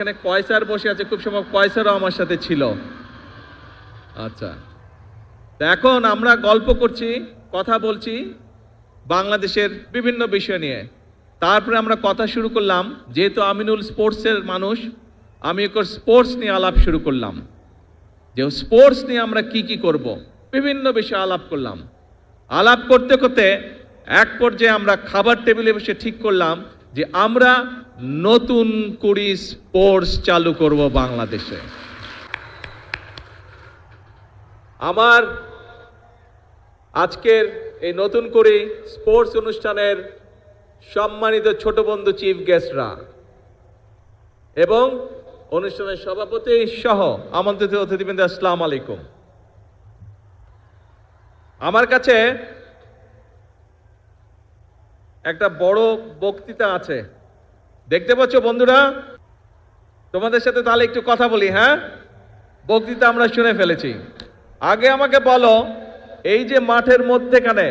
এখানে কয়সার বসে আছে, খুব সম্ভব কয়সারও আমার সাথে ছিল। আচ্ছা, এখন আমরা গল্প করছি, কথা বলছি বাংলাদেশের বিভিন্ন বিষয় নিয়ে। তারপরে আমরা কথা শুরু করলাম, যেহেতু আমিনুল স্পোর্টসের মানুষ, আমি একটু স্পোর্টস নিয়ে আলাপ শুরু করলাম, যে স্পোর্টস নিয়ে আমরা কি কি করব, বিভিন্ন বিষয়ে আলাপ করলাম। আলাপ করতে করতে এক পর্যায়ে আমরা খাবার টেবিলে বসে ঠিক করলাম যে আমরা নতুন করে স্পোর্টস চালু করব বাংলাদেশে। আমার আজকের এই নতুন করে স্পোর্টস অনুষ্ঠানের সম্মানিত ছোট বন্ধু চিফ গেস্টরা এবং অনুষ্ঠানের সভাপতি সহ আমন্ত্রিত অতিথিবৃন্দ, আসসালামু আলাইকুম। আমার কাছে একটা বড় বক্তৃতা আছে, দেখতে পাচ্ছ বন্ধুরা? তোমাদের সাথে তাহলে একটু কথা বলি। হ্যাঁ, বক্তৃতা আমরা শুনে ফেলেছি। আগে আমাকে বলো, এই যে মাঠের মধ্যেখানে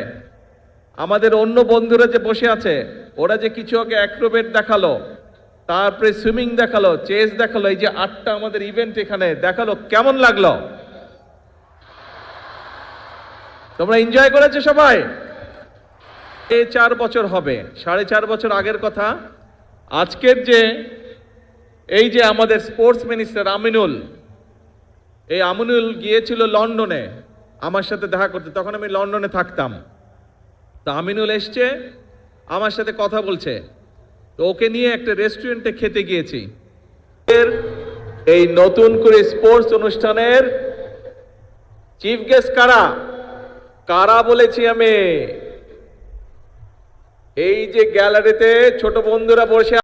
আমাদের অন্য বন্ধুরা যে বসে আছে, ওরা যে কিছু আগে অ্যাক্রোবেট দেখালো, তারপরে সুইমিং দেখালো, চেস দেখালো, এই যে 8টা আমাদের ইভেন্ট এখানে দেখালো, কেমন লাগলো? তোমরা এনজয় করেছো সবাই? 4 বছর হবে, 4.5 বছর আগের কথা। আজকের যে এই যে আমাদের স্পোর্টস মিনিস্টার আমিনুল, এই আমিনুল গিয়েছিল লন্ডনে আমার সাথে দেখা করতে, তখন আমি লন্ডনে থাকতাম। তো আমিনুল এসছে, আমার সাথে কথা বলছে, তো ওকে নিয়ে একটা রেস্টুরেন্টে খেতে গিয়েছি। এই নতুন করে স্পোর্টস অনুষ্ঠানের চিফ গেস্ট কারা কারা বলেছি আমি? এই যে গ্যালারিতে ছোট বন্ধুরা বসে